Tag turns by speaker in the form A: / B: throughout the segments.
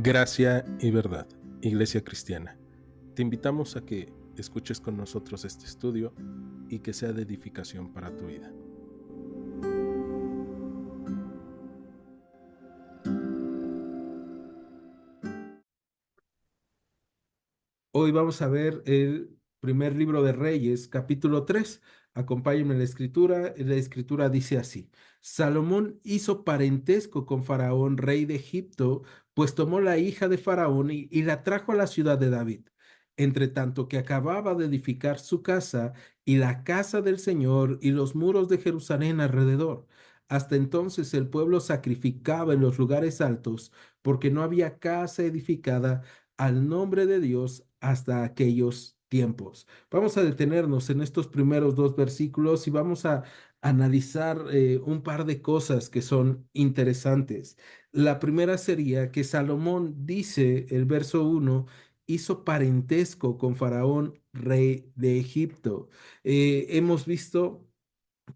A: Gracia y verdad, Iglesia Cristiana. Te invitamos a que escuches con nosotros este estudio y que sea de edificación para tu vida.
B: Hoy vamos a ver el primer libro de Reyes, capítulo 3. Acompáñenme en la escritura. La escritura dice así: Salomón hizo parentesco con Faraón, rey de Egipto, pues tomó la hija de Faraón y la trajo a la ciudad de David. Entre tanto que acababa de edificar su casa y la casa del Señor y los muros de Jerusalén alrededor. Hasta entonces el pueblo sacrificaba en los lugares altos, porque no había casa edificada al nombre de Dios hasta aquellos tiempos. Vamos a detenernos en estos primeros dos versículos y vamos a analizar un par de cosas que son interesantes. La primera sería que Salomón dice, el verso 1, hizo parentesco con Faraón, rey de Egipto. Hemos visto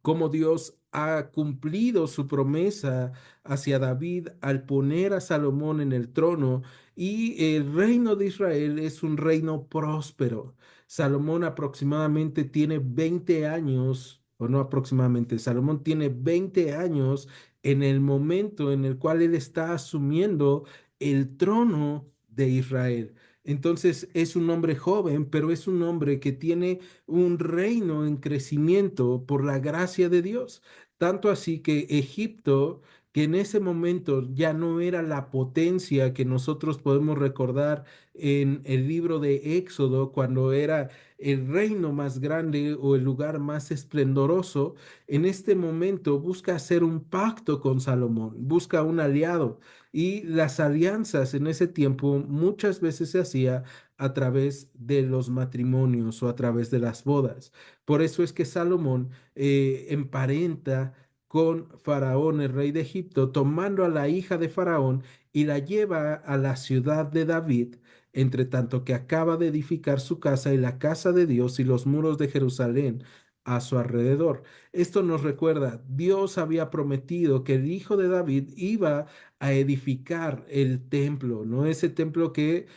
B: cómo Dios ha cumplido su promesa hacia David al poner a Salomón en el trono, y el reino de Israel es un reino próspero. Salomón aproximadamente tiene 20 años, o no aproximadamente, Salomón tiene 20 años en el momento en el cual él está asumiendo el trono de Israel. Entonces es un hombre joven, pero es un hombre que tiene un reino en crecimiento por la gracia de Dios. Tanto así que Egipto, que en ese momento ya no era la potencia que nosotros podemos recordar en el libro de Éxodo, cuando era el reino más grande o el lugar más esplendoroso, en este momento busca hacer un pacto con Salomón, busca un aliado. Y las alianzas en ese tiempo muchas veces se hacía a través de los matrimonios o a través de las bodas. Por eso es que Salomón emparenta con Faraón, el rey de Egipto, tomando a la hija de Faraón y la lleva a la ciudad de David, entre tanto que acaba de edificar su casa y la casa de Dios y los muros de Jerusalén a su alrededor. Esto nos recuerda, Dios había prometido que el hijo de David iba a edificar el templo, ¿no? Ese templo que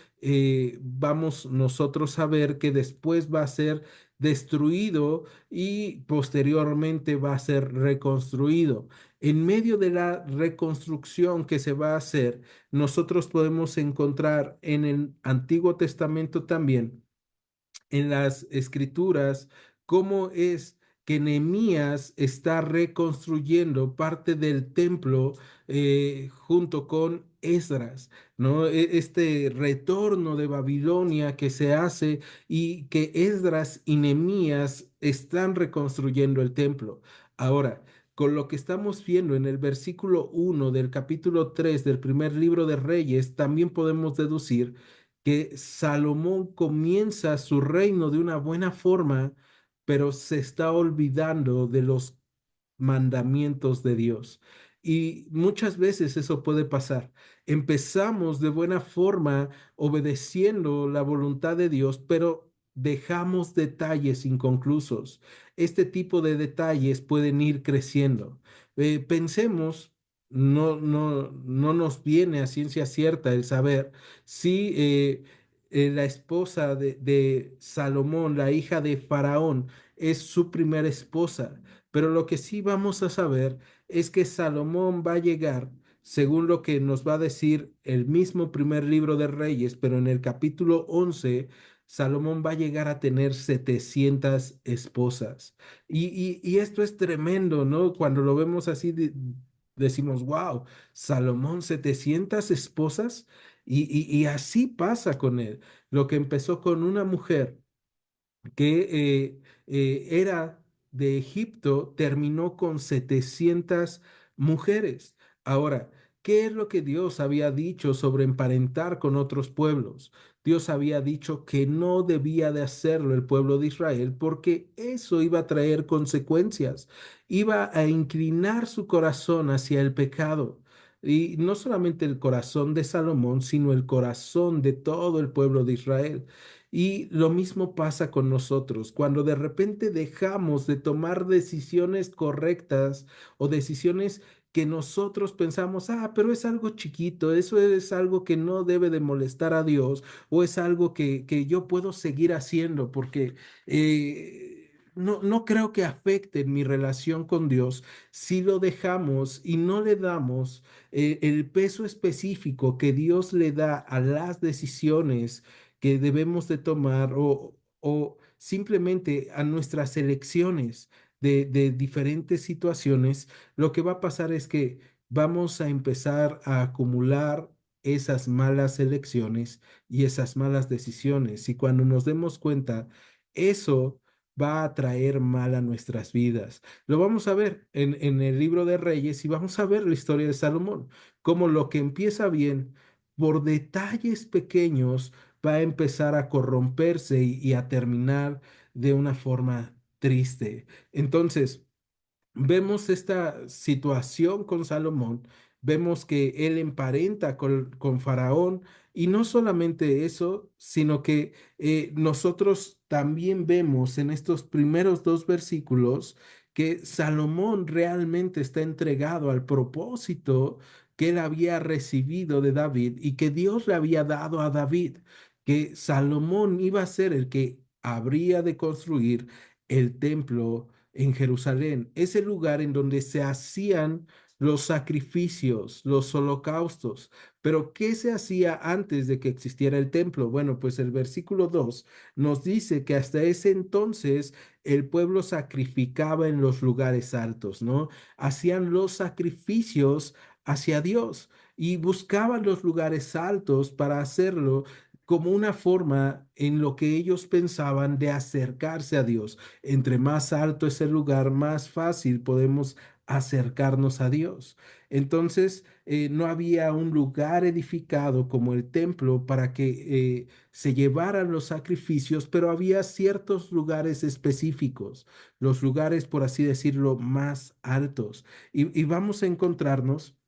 B: vamos nosotros a ver que después va a ser destruido y posteriormente va a ser reconstruido. En medio de la reconstrucción que se va a hacer, nosotros podemos encontrar en el Antiguo Testamento también, en las escrituras, cómo es que Nehemías está reconstruyendo parte del templo junto con Esdras, ¿no? Este retorno de Babilonia que se hace y que Esdras y Nehemías están reconstruyendo el templo. Ahora, con lo que estamos viendo en el versículo 1 del capítulo 3 del primer libro de Reyes, también podemos deducir que Salomón comienza su reino de una buena forma, pero se está olvidando de los mandamientos de Dios. Y muchas veces eso puede pasar. Empezamos de buena forma obedeciendo la voluntad de Dios, pero dejamos detalles inconclusos. Este tipo de detalles pueden ir creciendo. Pensemos, no nos viene a ciencia cierta el saber si la esposa de Salomón, la hija de Faraón, es su primera esposa. Pero lo que sí vamos a saber es que Salomón va a llegar, según lo que nos va a decir el mismo primer libro de Reyes, pero en el capítulo 11, Salomón va a llegar a tener 700 esposas. Y esto es tremendo, ¿no? Cuando lo vemos así, decimos, wow, Salomón, 700 esposas. Y así pasa con él. Lo que empezó con una mujer que era de Egipto, terminó con 700 mujeres. Ahora, ¿qué es lo que Dios había dicho sobre emparentar con otros pueblos? Dios había dicho que no debía de hacerlo el pueblo de Israel porque eso iba a traer consecuencias, iba a inclinar su corazón hacia el pecado. Y no solamente el corazón de Salomón, sino el corazón de todo el pueblo de Israel. Y lo mismo pasa con nosotros. Cuando de repente dejamos de tomar decisiones correctas o decisiones que nosotros pensamos, pero es algo chiquito, eso es algo que no debe de molestar a Dios, o es algo que yo puedo seguir haciendo porque no creo que afecte mi relación con Dios si lo dejamos y no le damos el peso específico que Dios le da a las decisiones que debemos de tomar o simplemente a nuestras elecciones de diferentes situaciones. Lo que va a pasar es que vamos a empezar a acumular esas malas elecciones y esas malas decisiones. Y cuando nos demos cuenta, eso va a traer mal a nuestras vidas. Lo vamos a ver en el libro de Reyes y vamos a ver la historia de Salomón, como lo que empieza bien, por detalles pequeños, va a empezar a corromperse y a terminar de una forma triste. Entonces, vemos esta situación con Salomón, vemos que él emparenta con Faraón y no solamente eso, sino que nosotros también vemos en estos primeros dos versículos que Salomón realmente está entregado al propósito que él había recibido de David y que Dios le había dado a David, que Salomón iba a ser el que habría de construir el templo en Jerusalén, ese lugar en donde se hacían los sacrificios, los holocaustos. Pero ¿qué se hacía antes de que existiera el templo? Bueno, pues el versículo 2 nos dice que hasta ese entonces el pueblo sacrificaba en los lugares altos, ¿no? Hacían los sacrificios hacia Dios y buscaban los lugares altos para hacerlo como una forma en lo que ellos pensaban de acercarse a Dios. Entre más alto es el lugar, más fácil podemos acercarnos a Dios. Entonces, no había un lugar edificado como el templo para que se llevaran los sacrificios, pero había ciertos lugares específicos, los lugares, por así decirlo, más altos. Y vamos a encontrarnos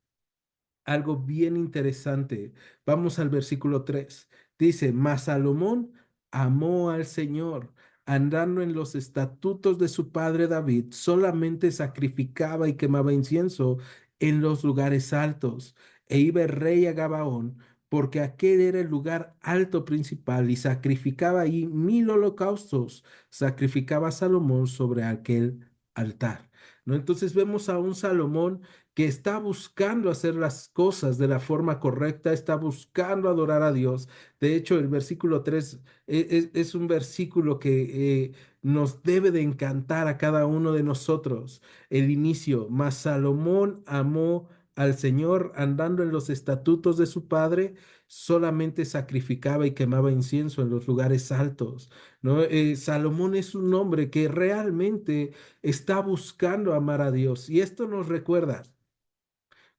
B: algo bien interesante. Vamos al versículo 3. Dice, mas Salomón amó al Señor, andando en los estatutos de su padre David, solamente sacrificaba y quemaba incienso en los lugares altos, e iba el rey a Gabaón, porque aquel era el lugar alto principal, y sacrificaba ahí 1000 holocaustos, sacrificaba Salomón sobre aquel altar. ¿No? Entonces vemos a un Salomón que está buscando hacer las cosas de la forma correcta, está buscando adorar a Dios. De hecho, el versículo 3 es un versículo que nos debe de encantar a cada uno de nosotros. El inicio, mas Salomón amó al Señor andando en los estatutos de su padre, solamente sacrificaba y quemaba incienso en los lugares altos, ¿no? Salomón es un hombre que realmente está buscando amar a Dios y esto nos recuerda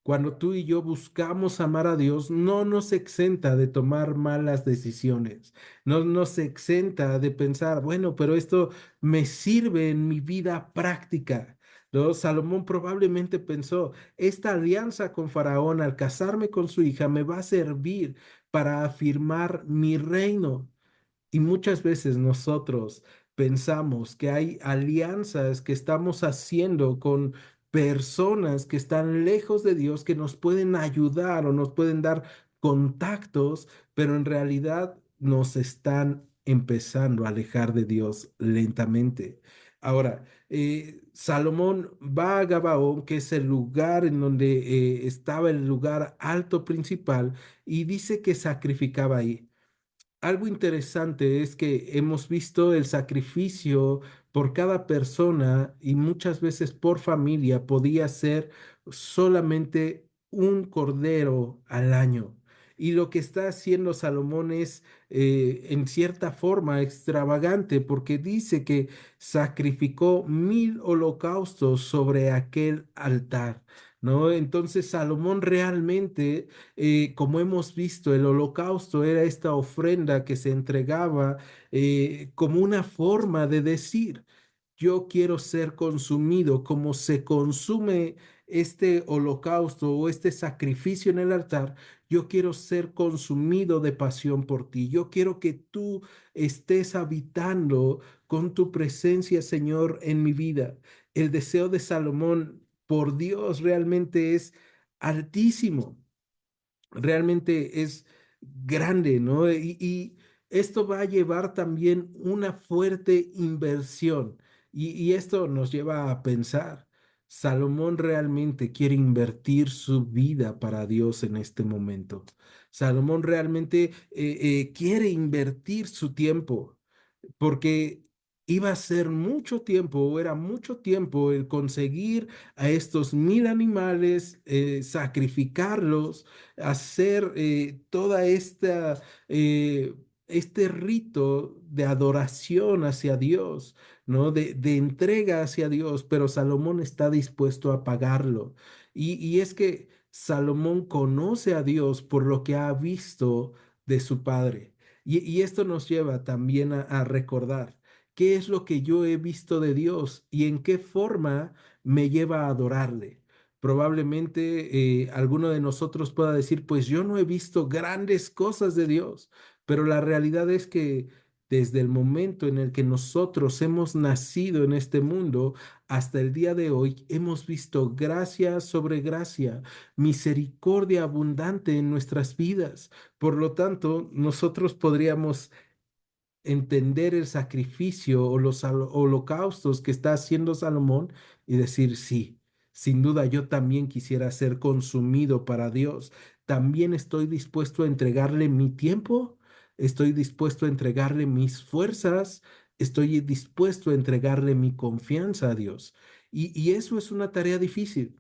B: cuando tú y yo buscamos amar a Dios, no nos exenta de tomar malas decisiones, no nos exenta de pensar, bueno, pero esto me sirve en mi vida práctica. ¿No? Salomón probablemente pensó, esta alianza con Faraón al casarme con su hija me va a servir para afirmar mi reino. Y muchas veces nosotros pensamos que hay alianzas que estamos haciendo con personas que están lejos de Dios, que nos pueden ayudar o nos pueden dar contactos, pero en realidad nos están empezando a alejar de Dios lentamente. Ahora, Salomón va a Gabaón, que es el lugar en donde estaba el lugar alto principal, y dice que sacrificaba ahí. Algo interesante es que hemos visto el sacrificio por cada persona y muchas veces por familia podía ser solamente un cordero al año. Y lo que está haciendo Salomón es en cierta forma extravagante porque dice que sacrificó 1000 holocaustos sobre aquel altar. ¿No? Entonces Salomón realmente como hemos visto, el holocausto era esta ofrenda que se entregaba como una forma de decir, yo quiero ser consumido, como se consume este holocausto o este sacrificio en el altar, yo quiero ser consumido de pasión por ti. Yo quiero que tú estés habitando con tu presencia, Señor, en mi vida. El deseo de Salomón por Dios realmente es altísimo, realmente es grande, ¿no? Y esto va a llevar también una fuerte inversión. Y esto nos lleva a pensar, Salomón realmente quiere invertir su vida para Dios en este momento. Salomón realmente quiere invertir su tiempo porque iba a ser mucho tiempo, o era mucho tiempo el conseguir a estos 1000 animales, sacrificarlos, hacer toda esta, este rito de adoración hacia Dios, ¿no? De entrega hacia Dios, pero Salomón está dispuesto a pagarlo. Y es que Salomón conoce a Dios por lo que ha visto de su padre. Y esto nos lleva también a recordar qué es lo que yo he visto de Dios y en qué forma me lleva a adorarle. Probablemente alguno de nosotros pueda decir, pues yo no he visto grandes cosas de Dios, pero la realidad es que desde el momento en el que nosotros hemos nacido en este mundo hasta el día de hoy, hemos visto gracia sobre gracia, misericordia abundante en nuestras vidas. Por lo tanto, nosotros podríamos entender el sacrificio o los holocaustos que está haciendo Salomón y decir, sí, sin duda yo también quisiera ser consumido para Dios. También estoy dispuesto a entregarle mi tiempo, estoy dispuesto a entregarle mis fuerzas, estoy dispuesto a entregarle mi confianza a Dios. Y eso es una tarea difícil.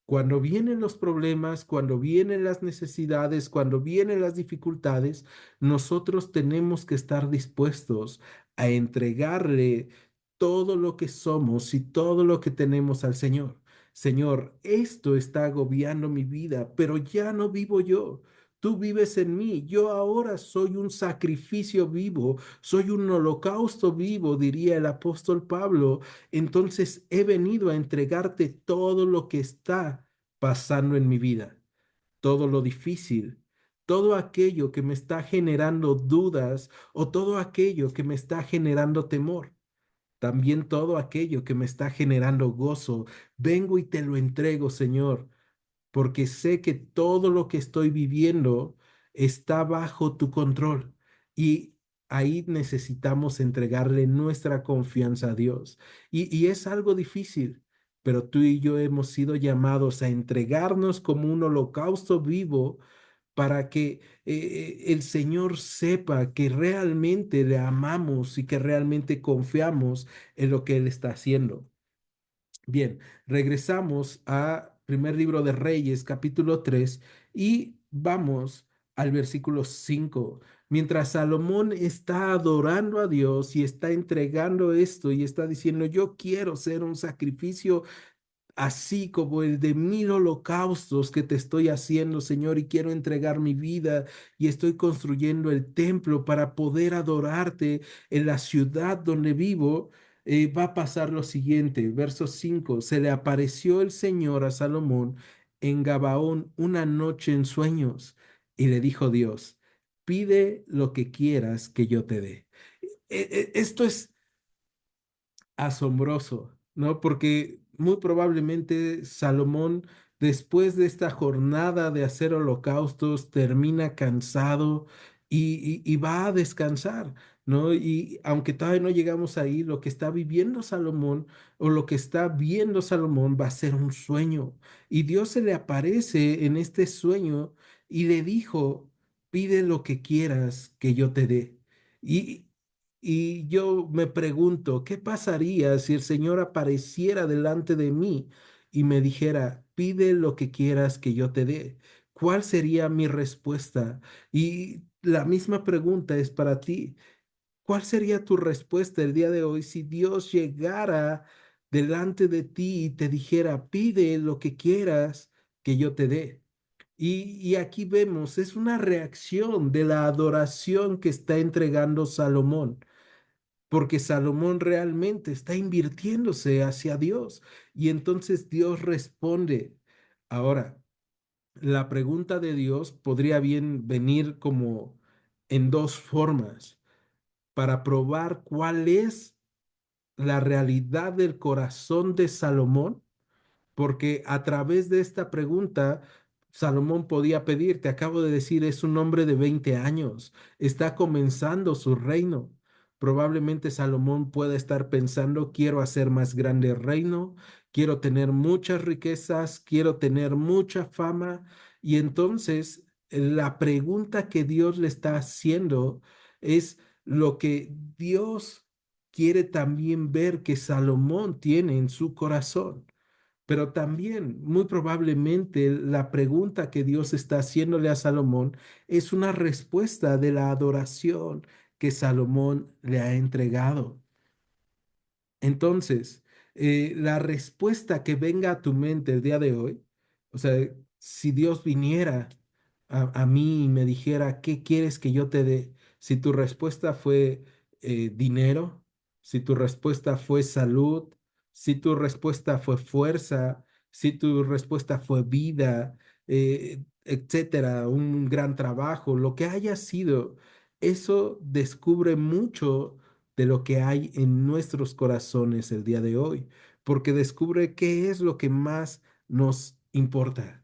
B: Cuando vienen los problemas, cuando vienen las necesidades, cuando vienen las dificultades, nosotros tenemos que estar dispuestos a entregarle todo lo que somos y todo lo que tenemos al Señor. Señor, esto está agobiando mi vida, pero ya no vivo yo. Tú vives en mí. Yo ahora soy un sacrificio vivo, soy un holocausto vivo, diría el apóstol Pablo. Entonces he venido a entregarte todo lo que está pasando en mi vida, todo lo difícil, todo aquello que me está generando dudas o todo aquello que me está generando temor. También todo aquello que me está generando gozo, vengo y te lo entrego, Señor, porque sé que todo lo que estoy viviendo está bajo tu control y ahí necesitamos entregarle nuestra confianza a Dios. Y es algo difícil, pero tú y yo hemos sido llamados a entregarnos como un holocausto vivo para que el Señor sepa que realmente le amamos y que realmente confiamos en lo que Él está haciendo. Bien, regresamos a primer libro de Reyes, capítulo 3, y vamos al versículo 5. Mientras Salomón está adorando a Dios y está entregando esto y está diciendo, yo quiero ser un sacrificio así como el de 1000 holocaustos que te estoy haciendo, Señor, y quiero entregar mi vida y estoy construyendo el templo para poder adorarte en la ciudad donde vivo. Va a pasar lo siguiente, verso 5, se le apareció el Señor a Salomón en Gabaón una noche en sueños y le dijo Dios, pide lo que quieras que yo te dé. Esto es asombroso, ¿no? Porque muy probablemente Salomón, después de esta jornada de hacer holocaustos, termina cansado y va a descansar, ¿no? Y aunque todavía no llegamos ahí, lo que está viviendo Salomón o lo que está viendo Salomón va a ser un sueño. Y Dios se le aparece en este sueño y le dijo, pide lo que quieras que yo te dé. Y, y yo me pregunto, ¿qué pasaría si el Señor apareciera delante de mí y me dijera, pide lo que quieras que yo te dé? ¿Cuál sería mi respuesta? Y la misma pregunta es para ti. ¿Cuál sería tu respuesta el día de hoy si Dios llegara delante de ti y te dijera, pide lo que quieras que yo te dé? Y aquí vemos, es una reacción de la adoración que está entregando Salomón porque Salomón realmente está invirtiéndose hacia Dios y entonces Dios responde. Ahora, la pregunta de Dios podría bien venir como en dos formas para probar cuál es la realidad del corazón de Salomón porque a través de esta pregunta, Salomón podía pedir, te acabo de decir, es un hombre de 20 años, está comenzando su reino. Probablemente Salomón pueda estar pensando, quiero hacer más grande el reino, quiero tener muchas riquezas, quiero tener mucha fama. Y entonces la pregunta que Dios le está haciendo es lo que Dios quiere también ver que Salomón tiene en su corazón. Pero también, muy probablemente, la pregunta que Dios está haciéndole a Salomón es una respuesta de la adoración que Salomón le ha entregado. Entonces, la respuesta que venga a tu mente el día de hoy, o sea, si Dios viniera a mí y me dijera, ¿qué quieres que yo te dé? Si tu respuesta fue dinero, si tu respuesta fue salud, si tu respuesta fue fuerza, si tu respuesta fue vida, etcétera, un gran trabajo, lo que haya sido, eso descubre mucho de lo que hay en nuestros corazones el día de hoy, porque descubre qué es lo que más nos importa.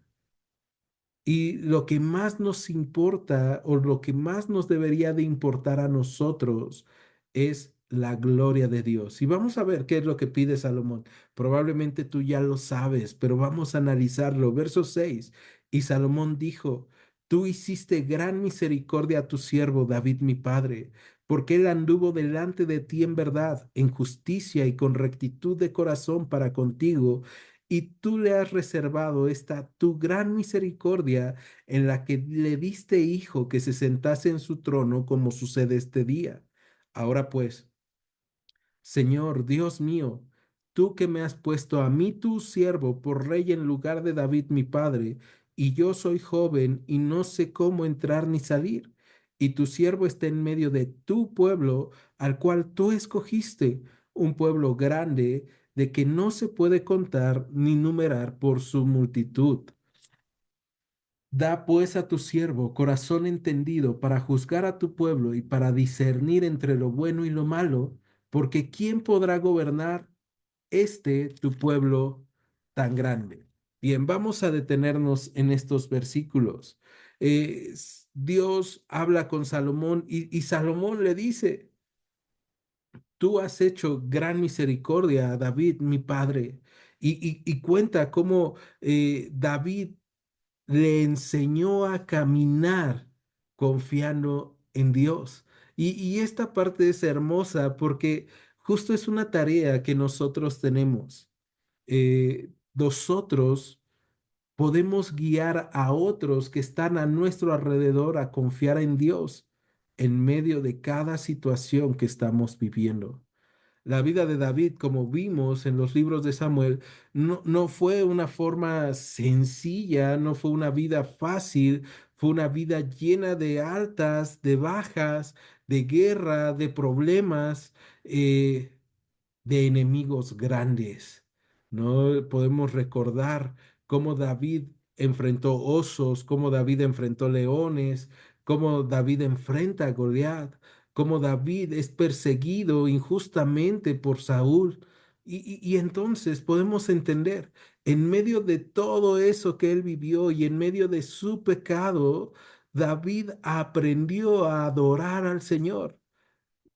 B: Y lo que más nos importa o lo que más nos debería de importar a nosotros es la gloria de Dios. Y vamos a ver qué es lo que pide Salomón. Probablemente tú ya lo sabes, pero vamos a analizarlo. Verso 6. Y Salomón dijo, tú hiciste gran misericordia a tu siervo David mi padre, porque él anduvo delante de ti en verdad, en justicia y con rectitud de corazón para contigo, y tú le has reservado esta tu gran misericordia en la que le diste hijo que se sentase en su trono como sucede este día. Ahora pues, Señor Dios mío, tú que me has puesto a mí tu siervo por rey en lugar de David mi padre, y yo soy joven y no sé cómo entrar ni salir, y tu siervo está en medio de tu pueblo, al cual tú escogiste, un pueblo grande, de que no se puede contar ni numerar por su multitud. Da pues a tu siervo corazón entendido para juzgar a tu pueblo y para discernir entre lo bueno y lo malo, porque ¿quién podrá gobernar tu pueblo tan grande? Bien, vamos a detenernos en estos versículos. Dios habla con Salomón y Salomón le dice, tú has hecho gran misericordia a David, mi padre. Y cuenta cómo David le enseñó a caminar confiando en Dios. Y esta parte es hermosa porque justo es una tarea que nosotros tenemos. Nosotros podemos guiar a otros que están a nuestro alrededor a confiar en Dios en medio de cada situación que estamos viviendo. La vida de David, como vimos en los libros de Samuel, no fue una forma sencilla, no fue una vida fácil, fue una vida llena de altas, de bajas, de guerra, de problemas. De enemigos grandes. No podemos recordar cómo David enfrentó osos, cómo David enfrentó leones, cómo David enfrenta a Goliat, cómo David es perseguido injustamente por Saúl. Y entonces podemos entender, en medio de todo eso que él vivió y en medio de su pecado, David aprendió a adorar al Señor.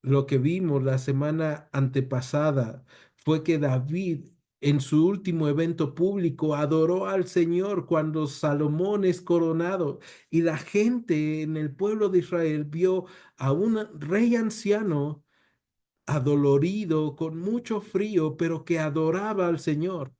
B: Lo que vimos la semana antepasada fue que David en su último evento público adoró al Señor cuando Salomón es coronado y la gente en el pueblo de Israel vio a un rey anciano adolorido, con mucho frío, pero que adoraba al Señor,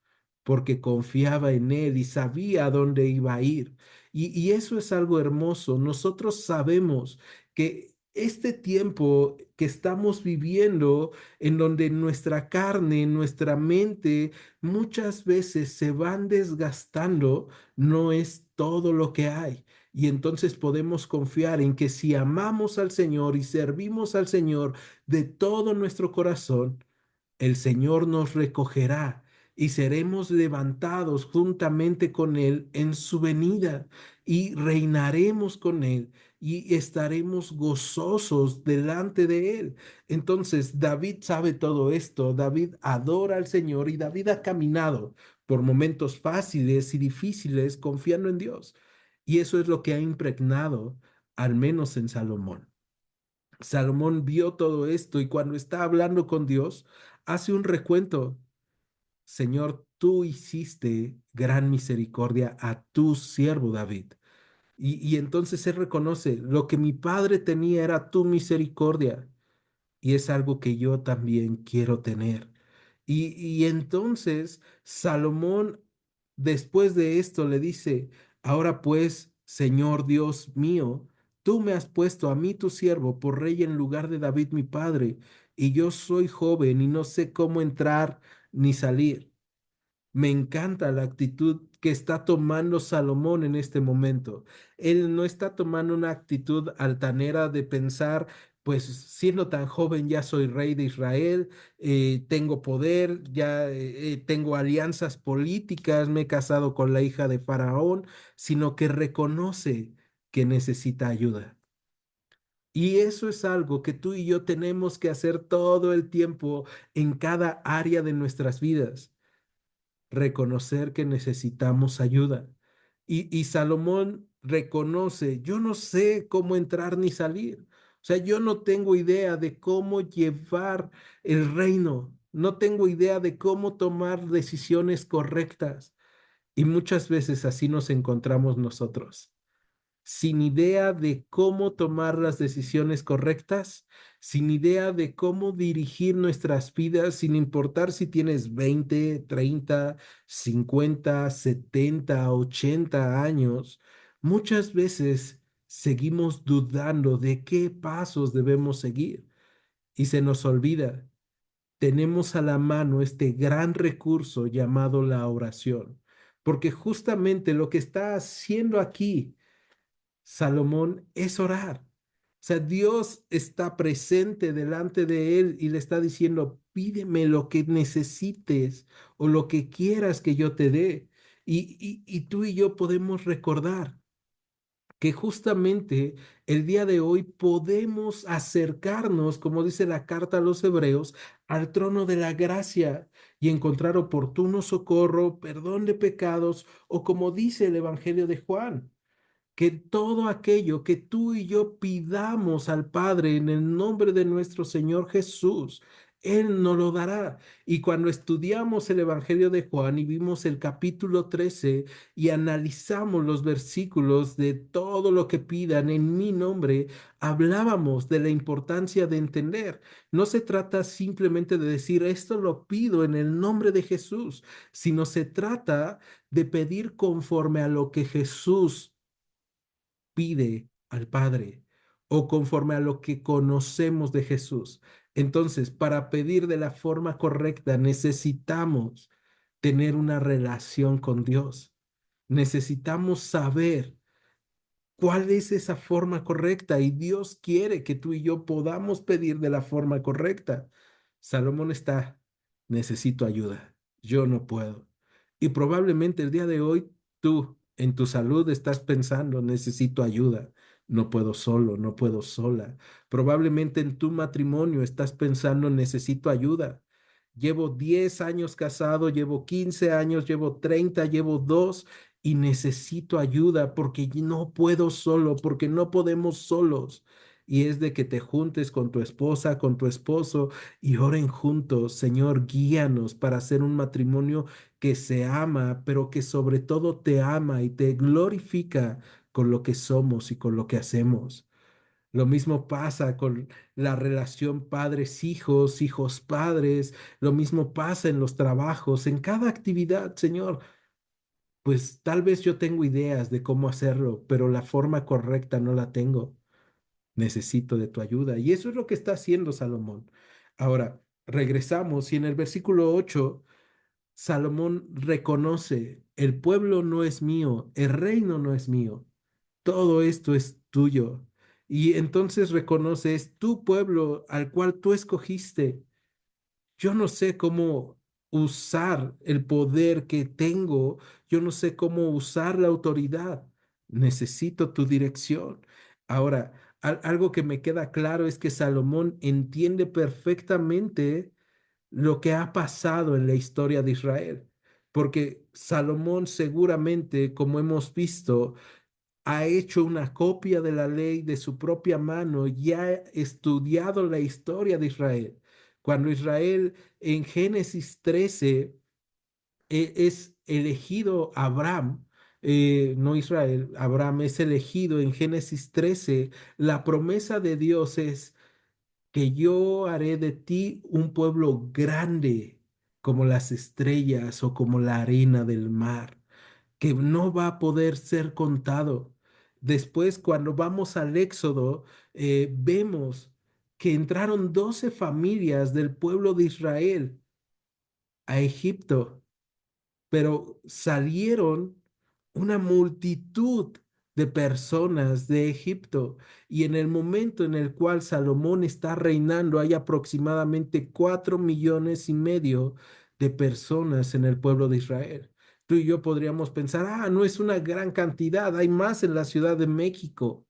B: porque confiaba en Él y sabía a dónde iba a ir. Y eso es algo hermoso. Nosotros sabemos que este tiempo que estamos viviendo, en donde nuestra carne, nuestra mente muchas veces se van desgastando, no es todo lo que hay. Y entonces podemos confiar en que si amamos al Señor y servimos al Señor, de todo nuestro corazón, el Señor nos recogerá y seremos levantados juntamente con Él en su venida y reinaremos con Él y estaremos gozosos delante de Él. Entonces, David sabe todo esto, David adora al Señor y David ha caminado por momentos fáciles y difíciles confiando en Dios. Y eso es lo que ha impregnado, al menos en Salomón. Salomón vio todo esto y cuando está hablando con Dios, hace un recuento. Señor, tú hiciste gran misericordia a tu siervo David. Y entonces él reconoce, lo que mi padre tenía era tu misericordia y es algo que yo también quiero tener. Y entonces Salomón, después de esto, le dice, ahora pues, Señor Dios mío, tú me has puesto a mí, tu siervo, por rey en lugar de David mi padre, y yo soy joven y no sé cómo entrar ni salir. Me encanta la actitud que está tomando Salomón en este momento. Él no está tomando una actitud altanera de pensar, pues siendo tan joven ya soy rey de Israel, tengo poder, ya tengo alianzas políticas, me he casado con la hija de Faraón, sino que reconoce que necesita ayuda. Y eso es algo que tú y yo tenemos que hacer todo el tiempo en cada área de nuestras vidas, reconocer que necesitamos ayuda. Y Salomón reconoce, yo no sé cómo entrar ni salir. O sea, yo no tengo idea de cómo llevar el reino. No tengo idea de cómo tomar decisiones correctas. Y muchas veces así nos encontramos nosotros, sin idea de cómo tomar las decisiones correctas, sin idea de cómo dirigir nuestras vidas, sin importar si tienes 20, 30, 50, 70, 80 años. Muchas veces seguimos dudando de qué pasos debemos seguir y se nos olvida. Tenemos a la mano este gran recurso llamado la oración, porque justamente lo que está haciendo aquí Salomón es orar. O sea, Dios está presente delante de él y le está diciendo, pídeme lo que necesites o lo que quieras que yo te dé. Y tú y yo podemos recordar que justamente el día de hoy podemos acercarnos, como dice la carta a los Hebreos, al trono de la gracia y encontrar oportuno socorro, perdón de pecados o como dice el Evangelio de Juan, que todo aquello que tú y yo pidamos al Padre en el nombre de nuestro Señor Jesús, Él nos lo dará. Y cuando estudiamos el Evangelio de Juan y vimos el capítulo 13 y analizamos los versículos de todo lo que pidan en mi nombre, hablábamos de la importancia de entender. No se trata simplemente de decir esto lo pido en el nombre de Jesús, sino se trata de pedir conforme a lo que Jesús pide al Padre o conforme a lo que conocemos de Jesús. Entonces, para pedir de la forma correcta, necesitamos tener una relación con Dios. Necesitamos saber cuál es esa forma correcta y Dios quiere que tú y yo podamos pedir de la forma correcta. Salomón está, necesito ayuda, yo no puedo. Y probablemente el día de hoy tú en tu salud estás pensando, necesito ayuda, no puedo solo, no puedo sola. Probablemente en tu matrimonio estás pensando, necesito ayuda. Llevo 10 años casado, llevo 15 años, llevo 30, llevo 2 y necesito ayuda porque no puedo solo, porque no podemos solos. Y es de que te juntes con tu esposa, con tu esposo y oren juntos. Señor, guíanos para hacer un matrimonio que se ama, pero que sobre todo te ama y te glorifica con lo que somos y con lo que hacemos. Lo mismo pasa con la relación padres-hijos, hijos-padres. Lo mismo pasa en los trabajos, en cada actividad, Señor. Pues tal vez yo tengo ideas de cómo hacerlo, pero la forma correcta no la tengo. Necesito de tu ayuda. Y eso es lo que está haciendo Salomón. Ahora, regresamos y en el versículo 8 Salomón reconoce, el pueblo no es mío, el reino no es mío, todo esto es tuyo. Y entonces reconoce, es tu pueblo al cual tú escogiste. Yo no sé cómo usar el poder que tengo, yo no sé cómo usar la autoridad. Necesito tu dirección. Ahora, algo que me queda claro es que Salomón entiende perfectamente lo que ha pasado en la historia de Israel, porque Salomón seguramente, como hemos visto, ha hecho una copia de la ley de su propia mano y ha estudiado la historia de Israel. Cuando Israel en Génesis 13 es elegido Abraham, no Israel, Abraham es elegido en Génesis 13, la promesa de Dios es que yo haré de ti un pueblo grande como las estrellas o como la arena del mar, que no va a poder ser contado. Después, cuando vamos al Éxodo, vemos que entraron 12 familias del pueblo de Israel a Egipto, pero salieron una multitud de personas de Egipto. Y en el momento en el cual Salomón está reinando, hay aproximadamente 4,5 millones de personas en el pueblo de Israel. Tú y yo podríamos pensar, no es una gran cantidad, hay más en la Ciudad de México,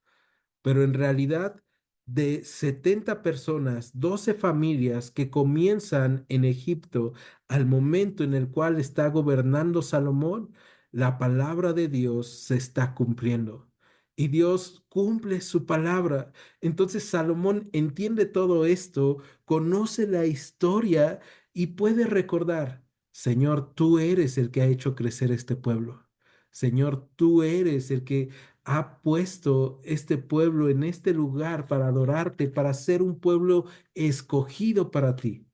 B: pero en realidad de 70 personas, 12 familias que comienzan en Egipto al momento en el cual está gobernando Salomón, la palabra de Dios se está cumpliendo. Y Dios cumple su palabra. Entonces Salomón entiende todo esto, conoce la historia y puede recordar, Señor, tú eres el que ha hecho crecer este pueblo. Señor, tú eres el que ha puesto este pueblo en este lugar para adorarte, para ser un pueblo escogido para ti.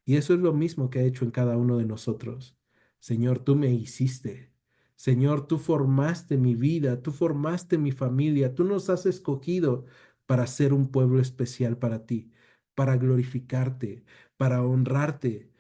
B: Y eso es lo mismo que ha hecho en cada uno de nosotros. Señor, tú me hiciste. Señor, tú formaste mi vida, tú formaste mi familia, tú nos has escogido para ser un pueblo especial para ti, para glorificarte, para honrarte,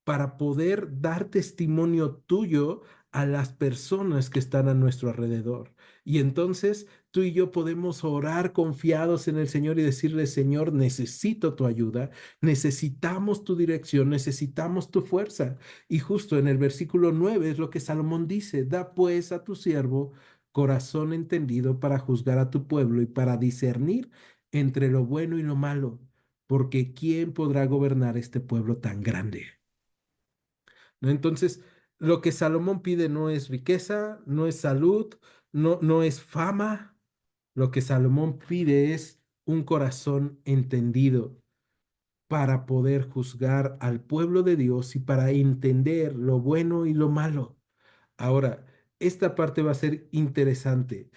B: para poder dar testimonio tuyo a las personas que están a nuestro alrededor. Y entonces tú y yo podemos orar confiados en el Señor y decirle, Señor, necesito tu ayuda, necesitamos tu dirección, necesitamos tu fuerza. Y justo en el versículo 9 es lo que Salomón dice, da pues a tu siervo corazón entendido para juzgar a tu pueblo y para discernir entre lo bueno y lo malo, porque ¿quién podrá gobernar este pueblo tan grande? ¿No? Entonces, lo que Salomón pide no es riqueza, no es salud, no es fama. Lo que Salomón pide es un corazón entendido para poder juzgar al pueblo de Dios y para entender lo bueno y lo malo. Ahora, esta parte va a ser interesante.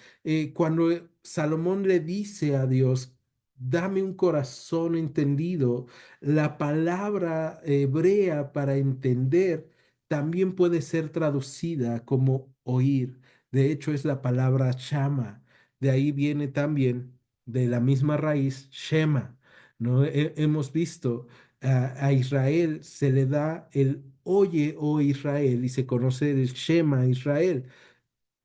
B: Cuando Salomón le dice a Dios, dame un corazón entendido, la palabra hebrea para entender también puede ser traducida como oír. De hecho, es la palabra shama. De ahí viene también de la misma raíz shema. ¿No? Hemos visto a Israel se le da el oye, oh Israel, y se conoce el Shema Israel,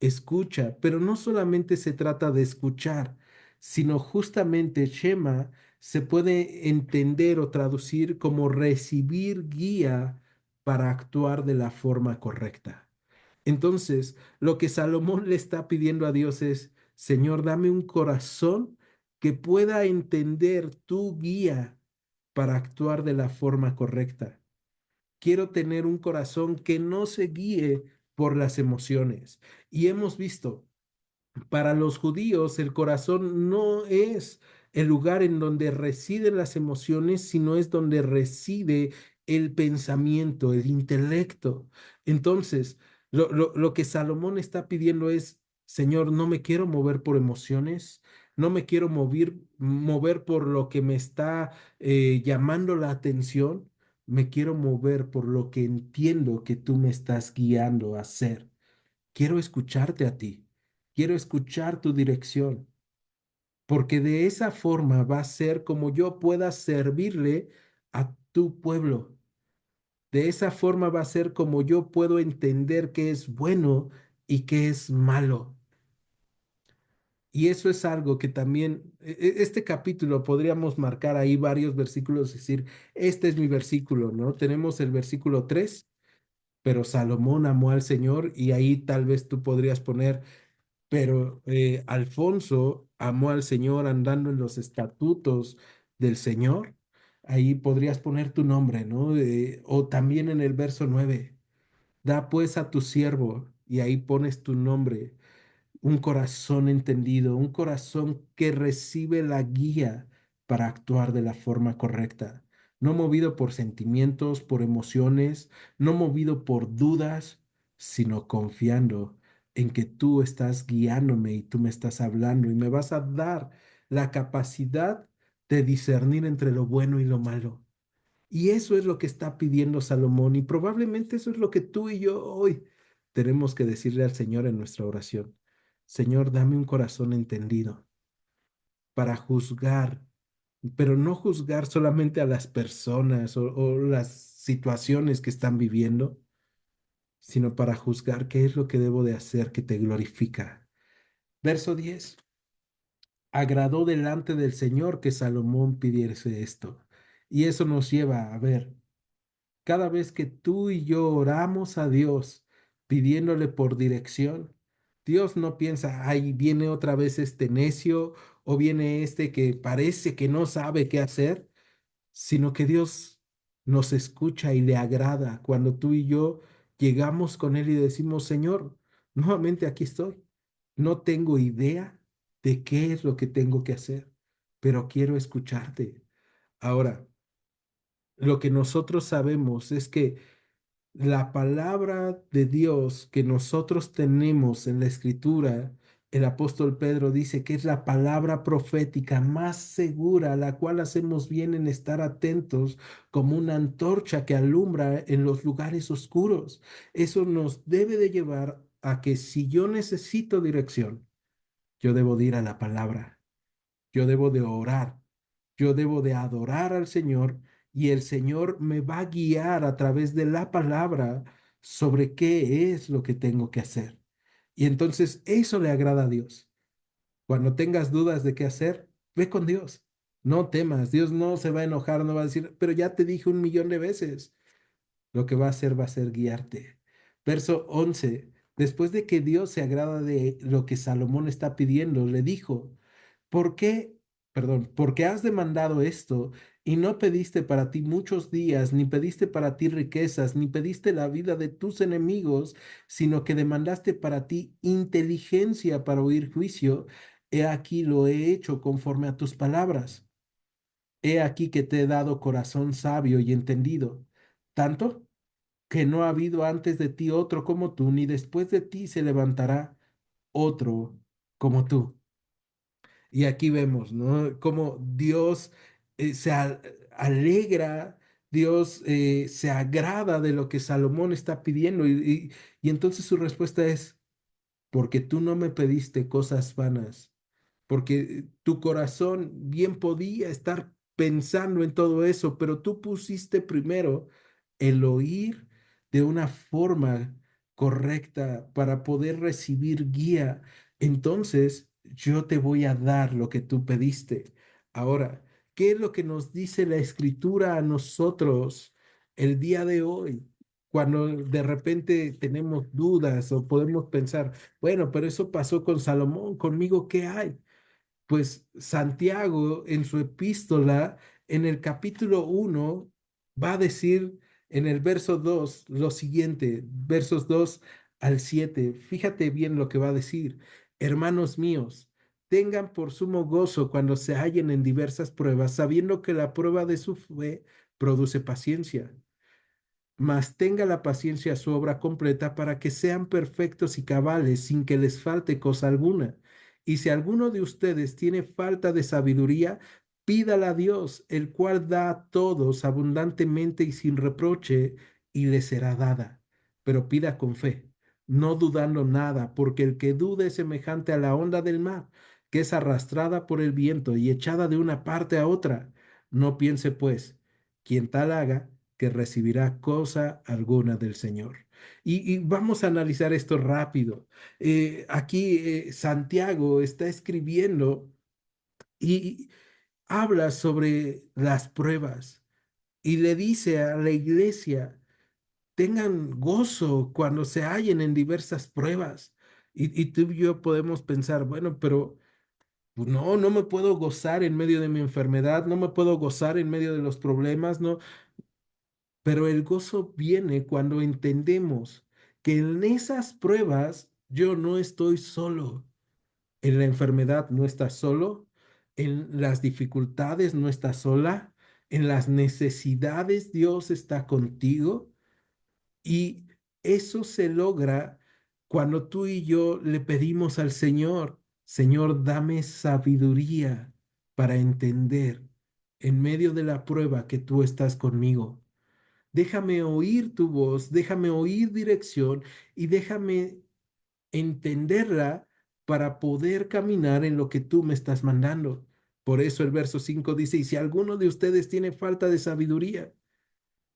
B: escucha, pero no solamente se trata de escuchar, sino justamente Shema se puede entender o traducir como recibir guía para actuar de la forma correcta. Entonces, lo que Salomón le está pidiendo a Dios es, Señor, dame un corazón que pueda entender tu guía para actuar de la forma correcta. Quiero tener un corazón que no se guíe por las emociones. Y hemos visto, para los judíos el corazón no es el lugar en donde residen las emociones, sino es donde reside el pensamiento, el intelecto. Entonces, lo que Salomón está pidiendo es, Señor, no me quiero mover por emociones, no me quiero mover por lo que me está llamando la atención, me quiero mover por lo que entiendo que tú me estás guiando a hacer. Quiero escucharte a ti. Quiero escuchar tu dirección, porque de esa forma va a ser como yo pueda servirle a tu pueblo. De esa forma va a ser como yo puedo entender qué es bueno y qué es malo. Y eso es algo que también, este capítulo podríamos marcar ahí varios versículos, y decir, este es mi versículo, ¿no? Tenemos el versículo 3, pero Salomón amó al Señor y ahí tal vez tú podrías poner pero Alfonso amó al Señor andando en los estatutos del Señor. Ahí podrías poner tu nombre, ¿no? O también en el verso 9, da pues a tu siervo, y ahí pones tu nombre, un corazón entendido, un corazón que recibe la guía para actuar de la forma correcta, no movido por sentimientos, por emociones, no movido por dudas, sino confiando en que tú estás guiándome y tú me estás hablando y me vas a dar la capacidad de discernir entre lo bueno y lo malo. Y eso es lo que está pidiendo Salomón y probablemente eso es lo que tú y yo hoy tenemos que decirle al Señor en nuestra oración. Señor, dame un corazón entendido para juzgar, pero no juzgar solamente a las personas o las situaciones que están viviendo, sino para juzgar qué es lo que debo de hacer que te glorifica. Verso 10. Agradó delante del Señor que Salomón pidiese esto. Y eso nos lleva a ver. Cada vez que tú y yo oramos a Dios pidiéndole por dirección, Dios no piensa, ay, viene otra vez este necio o viene este que parece que no sabe qué hacer, sino que Dios nos escucha y le agrada cuando tú y yo llegamos con Él y decimos, Señor, nuevamente aquí estoy. No tengo idea de qué es lo que tengo que hacer, pero quiero escucharte. Ahora, lo que nosotros sabemos es que la palabra de Dios que nosotros tenemos en la Escritura, el apóstol Pedro dice que es la palabra profética más segura, a la cual hacemos bien en estar atentos como una antorcha que alumbra en los lugares oscuros. Eso nos debe de llevar a que si yo necesito dirección, yo debo de ir a la palabra, yo debo de orar, yo debo de adorar al Señor y el Señor me va a guiar a través de la palabra sobre qué es lo que tengo que hacer. Y entonces eso le agrada a Dios. Cuando tengas dudas de qué hacer, ve con Dios. No temas, Dios no se va a enojar, no va a decir, pero ya te dije 1 millón de veces. Lo que va a ser guiarte. Verso 11. Después de que Dios se agrada de lo que Salomón está pidiendo, le dijo, ¿por qué? Perdón, porque has demandado esto y no pediste para ti muchos días, ni pediste para ti riquezas, ni pediste la vida de tus enemigos, sino que demandaste para ti inteligencia para oír juicio. He aquí lo he hecho conforme a tus palabras. He aquí que te he dado corazón sabio y entendido, tanto que no ha habido antes de ti otro como tú, ni después de ti se levantará otro como tú. Y aquí vemos, ¿no? Cómo Dios alegra, Dios se agrada de lo que Salomón está pidiendo. Y entonces su respuesta es, porque tú no me pediste cosas vanas, porque tu corazón bien podía estar pensando en todo eso, pero tú pusiste primero el oír de una forma correcta para poder recibir guía. Entonces yo te voy a dar lo que tú pediste. Ahora, ¿qué es lo que nos dice la escritura a nosotros el día de hoy? Cuando de repente tenemos dudas o podemos pensar, bueno, pero eso pasó con Salomón, conmigo, ¿qué hay? Pues Santiago en su epístola, en el capítulo 1 va a decir en el verso 2 lo siguiente, versos 2 al 7. Fíjate bien lo que va a decir. Hermanos míos, tengan por sumo gozo cuando se hallen en diversas pruebas, sabiendo que la prueba de su fe produce paciencia, mas tenga la paciencia su obra completa para que sean perfectos y cabales sin que les falte cosa alguna. Y si alguno de ustedes tiene falta de sabiduría, pídala a Dios, el cual da a todos abundantemente y sin reproche, y le será dada. Pero pida con fe, no dudando nada, porque el que duda es semejante a la onda del mar, que es arrastrada por el viento y echada de una parte a otra. No piense, pues, quien tal haga, que recibirá cosa alguna del Señor. Y vamos a analizar esto rápido. Aquí Santiago está escribiendo y habla sobre las pruebas y le dice a la iglesia, tengan gozo cuando se hallen en diversas pruebas. Y tú y yo podemos pensar, bueno, pero pues, no, no me puedo gozar en medio de mi enfermedad, no me puedo gozar en medio de los problemas, no, pero el gozo viene cuando entendemos que en esas pruebas yo no estoy solo. En la enfermedad no estás solo, en las dificultades no estás sola, en las necesidades Dios está contigo y eso se logra cuando tú y yo le pedimos al Señor, Señor, dame sabiduría para entender en medio de la prueba que tú estás conmigo. Déjame oír tu voz, déjame oír dirección y déjame entenderla para poder caminar en lo que tú me estás mandando. Por eso el verso 5 dice, y si alguno de ustedes tiene falta de sabiduría,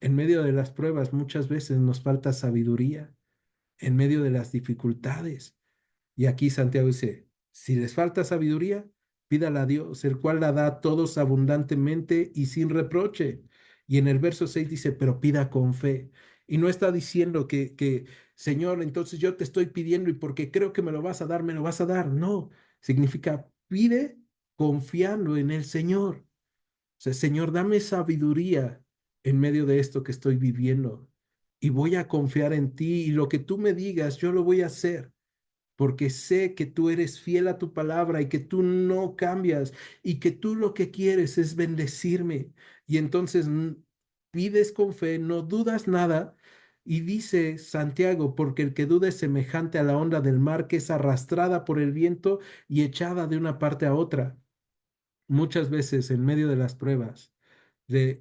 B: en medio de las pruebas muchas veces nos falta sabiduría, en medio de las dificultades. Y aquí Santiago dice, si les falta sabiduría, pídala a Dios, el cual la da a todos abundantemente y sin reproche. Y en el verso 6 dice, pero pida con fe. Y no está diciendo Señor, entonces yo te estoy pidiendo y porque creo que me lo vas a dar, me lo vas a dar. No, significa pide confiando en el Señor. O sea, Señor, dame sabiduría en medio de esto que estoy viviendo. Y voy a confiar en ti y lo que tú me digas, yo lo voy a hacer porque sé que tú eres fiel a tu palabra y que tú no cambias y que tú lo que quieres es bendecirme. Y entonces pides con fe, no dudas nada. Y dice Santiago, porque el que duda es semejante a la onda del mar que es arrastrada por el viento y echada de una parte a otra. Muchas veces en medio de las pruebas,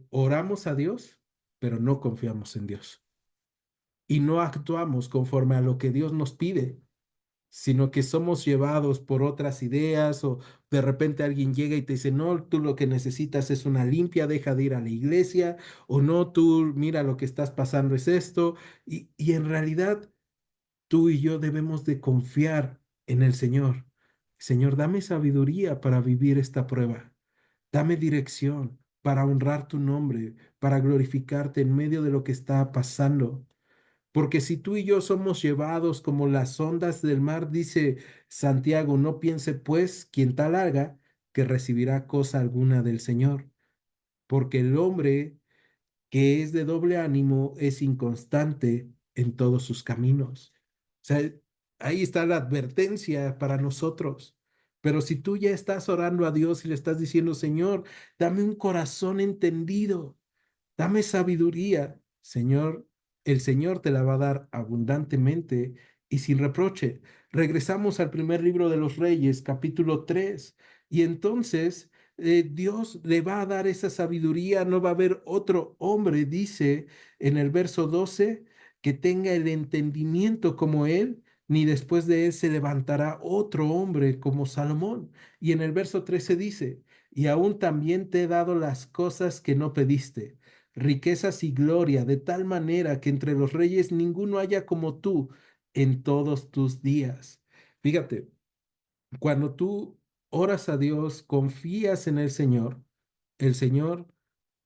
B: oramos a Dios, pero no confiamos en Dios. Y no actuamos conforme a lo que Dios nos pide, sino que somos llevados por otras ideas o de repente alguien llega y te dice, no, tú lo que necesitas es una limpia, deja de ir a la iglesia, o no, tú mira lo que estás pasando es esto, y en realidad tú y yo debemos de confiar en el Señor. Señor, dame sabiduría para vivir esta prueba, dame dirección para honrar tu nombre, para glorificarte en medio de lo que está pasando. Porque si tú y yo somos llevados como las ondas del mar, dice Santiago, no piense pues quien tal haga que recibirá cosa alguna del Señor, porque el hombre que es de doble ánimo es inconstante en todos sus caminos. O sea, ahí está la advertencia para nosotros. Pero si tú ya estás orando a Dios y le estás diciendo, Señor, dame un corazón entendido, dame sabiduría, Señor. El Señor te la va a dar abundantemente y sin reproche. Regresamos al primer libro de los Reyes, capítulo 3. Y entonces Dios le va a dar esa sabiduría. No va a haber otro hombre, dice en el verso 12, que tenga el entendimiento como él, ni después de él se levantará otro hombre como Salomón. Y en el verso 13 dice, y aún también te he dado las cosas que no pediste, riquezas y gloria, de tal manera que entre los reyes ninguno haya como tú en todos tus días. Fíjate, cuando tú oras a Dios, confías en el Señor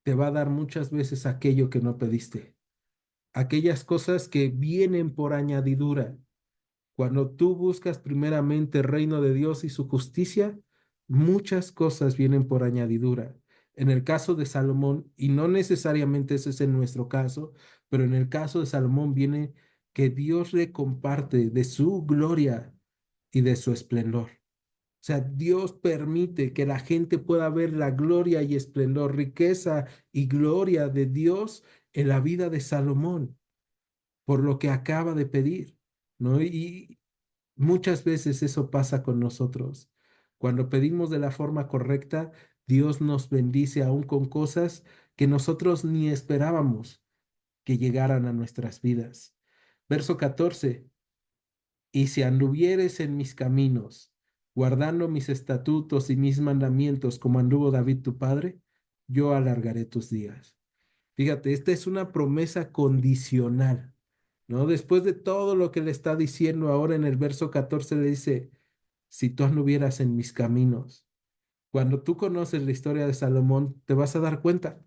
B: te va a dar muchas veces aquello que no pediste, aquellas cosas que vienen por añadidura. Cuando tú buscas primeramente el reino de Dios y su justicia, muchas cosas vienen por añadidura. En el caso de Salomón, y no necesariamente ese es en nuestro caso, pero en el caso de Salomón viene que Dios le comparte de su gloria y de su esplendor. O sea, Dios permite que la gente pueda ver la gloria y esplendor, riqueza y gloria de Dios en la vida de Salomón, por lo que acaba de pedir, ¿no? Y muchas veces eso pasa con nosotros. Cuando pedimos de la forma correcta, Dios nos bendice aún con cosas que nosotros ni esperábamos que llegaran a nuestras vidas. Verso 14, y si anduvieres en mis caminos, guardando mis estatutos y mis mandamientos como anduvo David tu padre, yo alargaré tus días. Fíjate, esta es una promesa condicional, ¿no? Después de todo lo que le está diciendo ahora en el verso 14 le dice, si tú anduvieras en mis caminos. Cuando tú conoces la historia de Salomón, te vas a dar cuenta.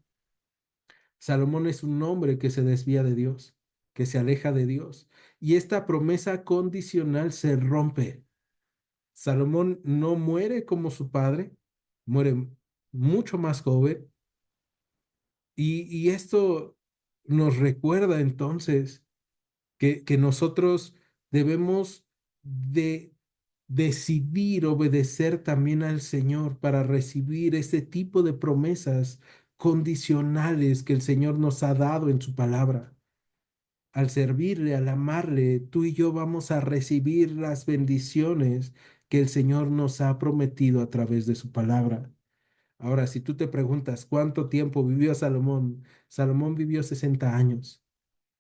B: Salomón es un hombre que se desvía de Dios. que se aleja de Dios. Y esta promesa condicional se rompe. Salomón no muere como su padre, muere mucho más joven. Y esto nos recuerda entonces que nosotros debemos de decidir obedecer también al Señor para recibir ese tipo de promesas condicionales que el Señor nos ha dado en su palabra. Al servirle, al amarle, tú y yo vamos a recibir las bendiciones que el Señor nos ha prometido a través de su palabra. Ahora, si tú te preguntas cuánto tiempo vivió Salomón, Salomón vivió 60 años,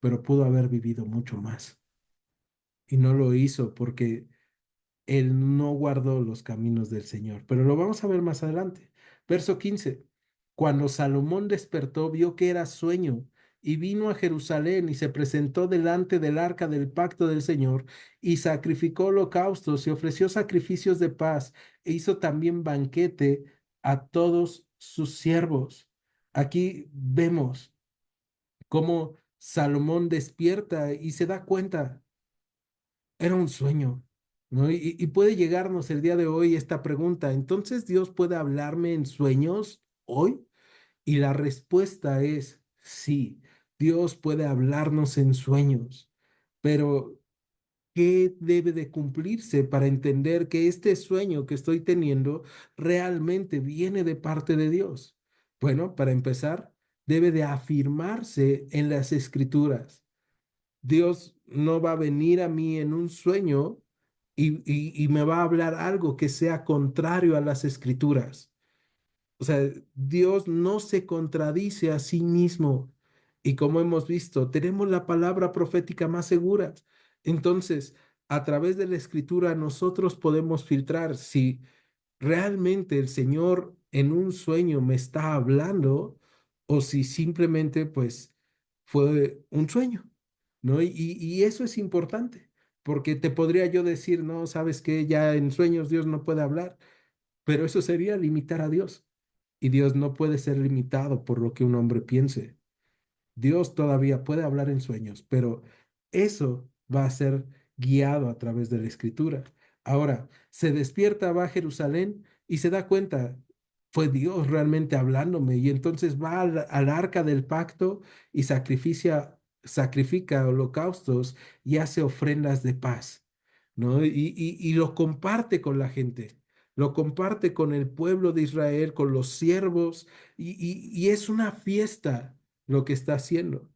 B: pero pudo haber vivido mucho más. Y no lo hizo porque él no guardó los caminos del Señor. Pero lo vamos a ver más adelante. Verso 15. Cuando Salomón despertó, vio que era sueño y vino a Jerusalén y se presentó delante del arca del pacto del Señor y sacrificó holocaustos y ofreció sacrificios de paz e hizo también banquete a todos sus siervos. Aquí vemos cómo Salomón despierta y se da cuenta, era un sueño, ¿no? Y puede llegarnos el día de hoy esta pregunta, ¿entonces Dios puede hablarme en sueños hoy? Y la respuesta es sí, Dios puede hablarnos en sueños, pero ¿qué debe de cumplirse para entender que este sueño que estoy teniendo realmente viene de parte de Dios? Bueno, para empezar, debe de afirmarse en las escrituras. Dios no va a venir a mí en un sueño y me va a hablar algo que sea contrario a las escrituras. O sea, Dios no se contradice a sí mismo. Y como hemos visto, tenemos la palabra profética más segura. Entonces, a través de la escritura nosotros podemos filtrar si realmente el Señor en un sueño me está hablando o si simplemente pues fue un sueño, ¿no? Y eso es importante, porque te podría yo decir, no, sabes que ya en sueños Dios no puede hablar, pero eso sería limitar a Dios. Y Dios no puede ser limitado por lo que un hombre piense. Dios todavía puede hablar en sueños, pero eso va a ser guiado a través de la escritura. Ahora, se despierta, va a Jerusalén y se da cuenta, fue Dios realmente hablándome. Y entonces va al arca del pacto y sacrifica holocaustos y hace ofrendas de paz, ¿no? Y lo comparte con la gente. Lo comparte con el pueblo de Israel, con los siervos, y es una fiesta lo que está haciendo.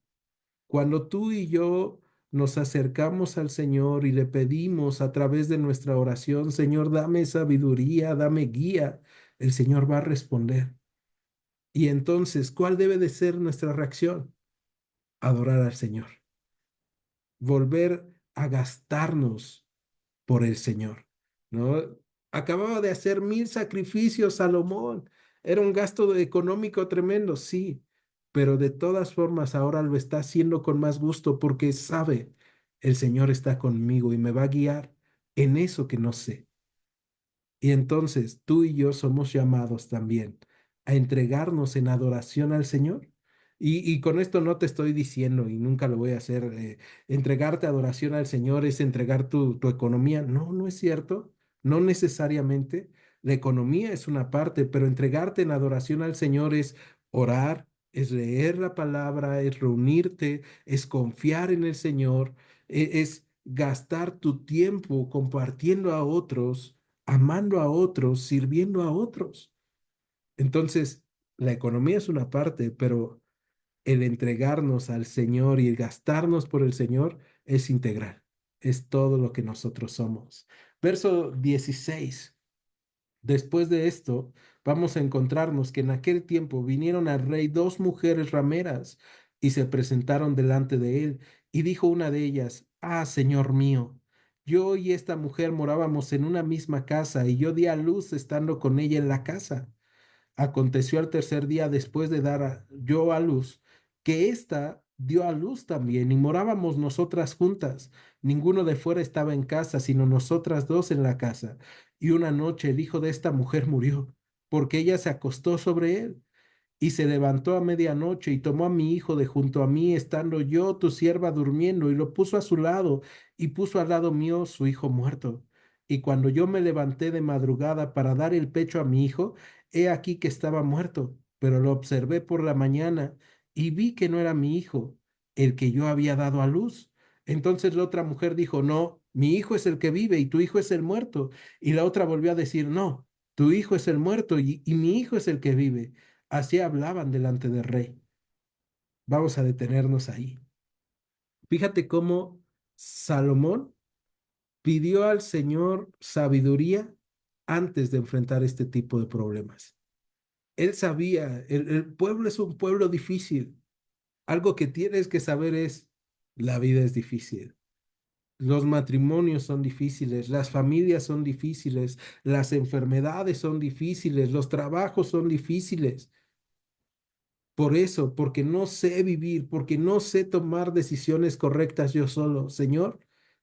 B: Cuando tú y yo nos acercamos al Señor y le pedimos a través de nuestra oración, Señor, dame sabiduría, dame guía, el Señor va a responder. Y entonces, ¿cuál debe de ser nuestra reacción? Adorar al Señor, volver a gastarnos por el Señor, ¿no? Acababa de hacer 1000 sacrificios Salomón. Era un gasto económico tremendo, sí, pero de todas formas ahora lo está haciendo con más gusto porque sabe, el Señor está conmigo y me va a guiar en eso que no sé. Y entonces tú y yo somos llamados también a entregarnos en adoración al Señor. Y con esto no te estoy diciendo, y nunca lo voy a hacer, entregarte adoración al Señor es entregar tu economía. No, no es cierto. No necesariamente. La economía es una parte, pero entregarte en adoración al Señor es orar, es leer la palabra, es reunirte, es confiar en el Señor, es gastar tu tiempo compartiendo a otros, amando a otros, sirviendo a otros. Entonces, la economía es una parte, pero el entregarnos al Señor y el gastarnos por el Señor es integral, es todo lo que nosotros somos. Verso 16. Después de esto, vamos a encontrarnos que en aquel tiempo vinieron al rey dos mujeres rameras y se presentaron delante de él. Y dijo una de ellas, ah, señor mío, yo y esta mujer morábamos en una misma casa y yo di a luz estando con ella en la casa. Aconteció al tercer día después de dar yo a luz, que ésta dio a luz también y morábamos nosotras juntas. Ninguno de fuera estaba en casa, sino nosotras dos en la casa. Y una noche el hijo de esta mujer murió, porque ella se acostó sobre él. Y se levantó a medianoche y tomó a mi hijo de junto a mí, estando yo, tu sierva, durmiendo, y lo puso a su lado, y puso al lado mío su hijo muerto. Y cuando yo me levanté de madrugada para dar el pecho a mi hijo, he aquí que estaba muerto, pero lo observé por la mañana y vi que no era mi hijo, el que yo había dado a luz. Entonces la otra mujer dijo, no, mi hijo es el que vive y tu hijo es el muerto. Y la otra volvió a decir, no, tu hijo es el muerto y mi hijo es el que vive. Así hablaban delante del rey. Vamos a detenernos ahí. Fíjate cómo Salomón pidió al Señor sabiduría antes de enfrentar este tipo de problemas. Él sabía, el pueblo es un pueblo difícil. Algo que tienes que saber es, la vida es difícil. Los matrimonios son difíciles, las familias son difíciles, las enfermedades son difíciles, los trabajos son difíciles. Por eso, porque no sé vivir, porque no sé tomar decisiones correctas yo solo. Señor,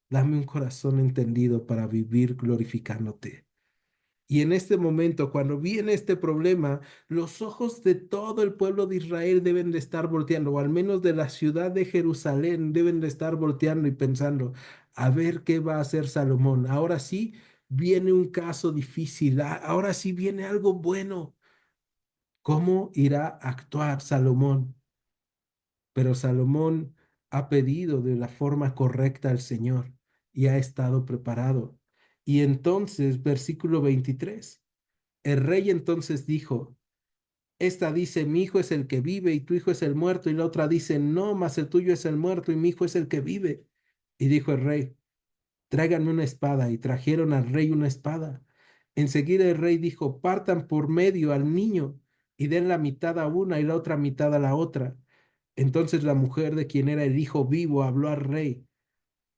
B: dame un corazón entendido para vivir glorificándote. Y en este momento, cuando viene este problema, los ojos de todo el pueblo de Israel deben de estar volteando, o al menos de la ciudad de Jerusalén deben de estar volteando y pensando, a ver qué va a hacer Salomón. Ahora sí viene un caso difícil, ahora sí viene algo bueno. ¿Cómo irá a actuar Salomón? Pero Salomón ha pedido de la forma correcta al Señor y ha estado preparado. Y entonces, versículo 23, el rey entonces dijo, esta dice, mi hijo es el que vive y tu hijo es el muerto, y la otra dice, no, mas el tuyo es el muerto y mi hijo es el que vive. Y dijo el rey, tráiganme una espada, y trajeron al rey una espada. Enseguida el rey dijo, partan por medio al niño y den la mitad a una y la otra mitad a la otra. Entonces la mujer de quien era el hijo vivo habló al rey,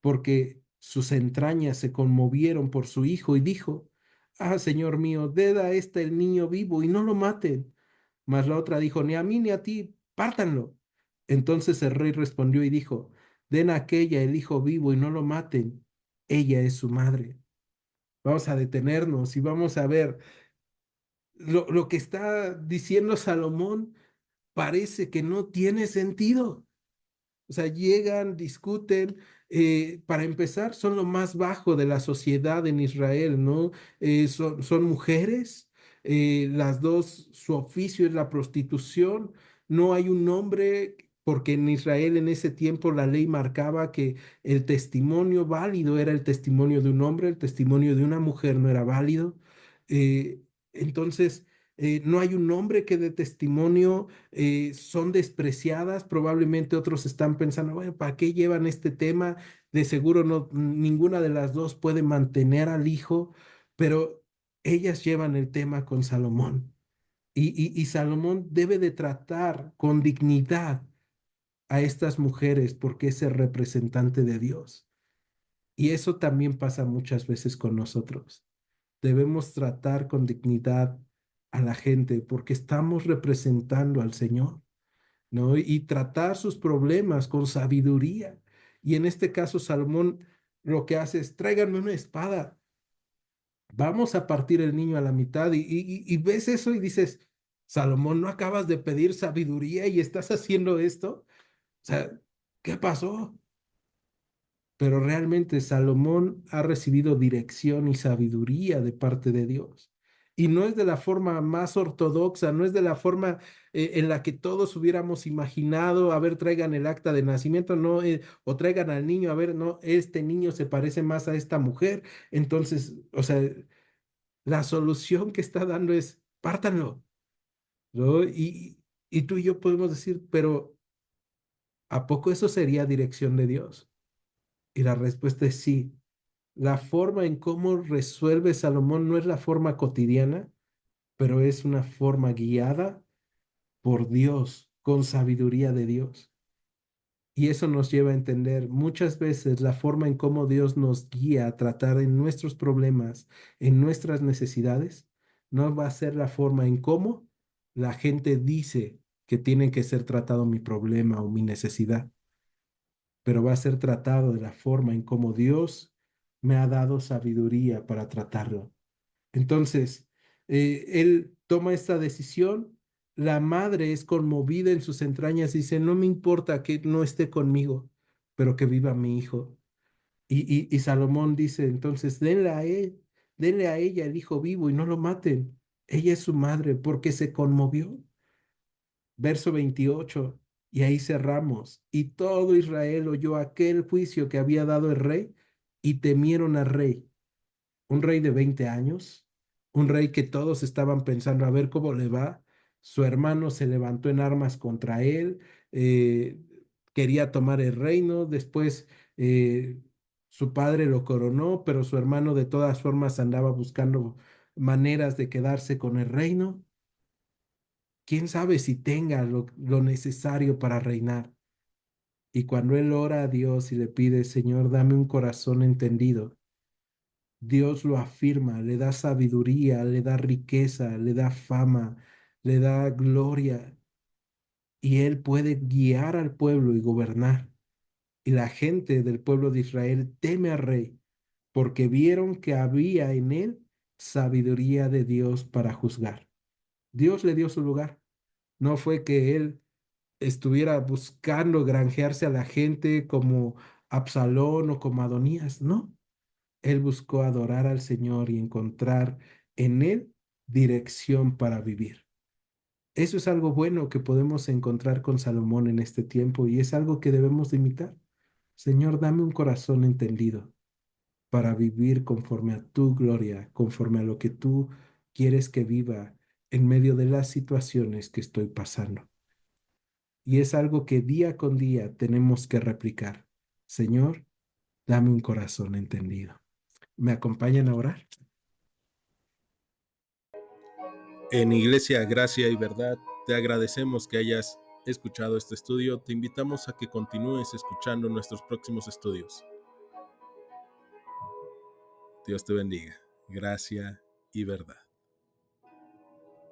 B: porque sus entrañas se conmovieron por su hijo y dijo, ah, señor mío, ded a éste el niño vivo y no lo maten. Mas la otra dijo, ni a mí ni a ti, pártanlo. Entonces el rey respondió y dijo, den a aquella el hijo vivo y no lo maten. Ella es su madre. Vamos a detenernos y vamos a ver lo que está diciendo Salomón parece que no tiene sentido. O sea, llegan, discuten. Para empezar, son lo más bajo de la sociedad en Israel, ¿no? Son mujeres, las dos, su oficio es la prostitución. No hay un hombre, porque en Israel en ese tiempo la ley marcaba que el testimonio válido era el testimonio de un hombre, el testimonio de una mujer no era válido. Eh, entonces, no hay un hombre que dé testimonio, son despreciadas. Probablemente otros están pensando, bueno, ¿para qué llevan este tema? De seguro no, ninguna de las dos puede mantener al hijo, pero ellas llevan el tema con Salomón. Y Salomón debe de tratar con dignidad a estas mujeres porque es el representante de Dios. Y eso también pasa muchas veces con nosotros. Debemos tratar con dignidad a la gente porque estamos representando al Señor, ¿no? Y tratar sus problemas con sabiduría. Y en este caso, Salomón lo que hace es, tráiganme una espada, vamos a partir el niño a la mitad. Y ves eso y dices, Salomón, ¿no acabas de pedir sabiduría y estás haciendo esto? O sea, ¿qué pasó? Pero realmente Salomón ha recibido dirección y sabiduría de parte de Dios. Y no es de la forma más ortodoxa, no es de la forma en la que todos hubiéramos imaginado, a ver, traigan el acta de nacimiento, no, o traigan al niño, a ver, no, este niño se parece más a esta mujer. Entonces, o sea, la solución que está dando es, pártanlo, ¿no? Y tú y yo podemos decir, pero ¿a poco eso sería dirección de Dios? Y la respuesta es sí. La forma en cómo resuelve Salomón no es la forma cotidiana, pero es una forma guiada por Dios, con sabiduría de Dios. Y eso nos lleva a entender muchas veces la forma en cómo Dios nos guía a tratar en nuestros problemas, en nuestras necesidades, no va a ser la forma en cómo la gente dice que tiene que ser tratado mi problema o mi necesidad, pero va a ser tratado de la forma en cómo Dios me ha dado sabiduría para tratarlo. Entonces, él toma esta decisión La madre es conmovida en sus entrañas y dice, no me importa que no esté conmigo, pero que viva mi hijo. Y Salomón dice, entonces, denle a él, denle a ella el hijo vivo y no lo maten. Ella es su madre porque se conmovió. Verso 28, y ahí cerramos. Y todo Israel oyó aquel juicio que había dado el rey y temieron al rey. Un rey de 20 años, un rey que todos estaban pensando a ver cómo le va. Su hermano se levantó en armas contra él, eh, quería tomar el reino, después su padre lo coronó, pero su hermano de todas formas andaba buscando maneras de quedarse con el reino. ¿Quién sabe si tenga lo necesario para reinar? Y cuando él ora a Dios y le pide, Señor, dame un corazón entendido, Dios lo afirma, le da sabiduría, le da riqueza, le da fama, le da gloria, y él puede guiar al pueblo y gobernar. Y la gente del pueblo de Israel teme al rey, porque vieron que había en él sabiduría de Dios para juzgar. Dios le dio su lugar. No fue que él estuviera buscando granjearse a la gente como Absalón o como Adonías, no. Él buscó adorar al Señor y encontrar en Él dirección para vivir. Eso es algo bueno que podemos encontrar con Salomón en este tiempo y es algo que debemos de imitar. Señor, dame un corazón entendido para vivir conforme a tu gloria, conforme a lo que tú quieres que viva en medio de las situaciones que estoy pasando. Y es algo que día con día tenemos que replicar. Señor, dame un corazón entendido. ¿Me acompañan a orar?
A: En Iglesia Gracia y Verdad, te agradecemos que hayas escuchado este estudio. Te invitamos a que continúes escuchando nuestros próximos estudios. Dios te bendiga. Gracia y verdad.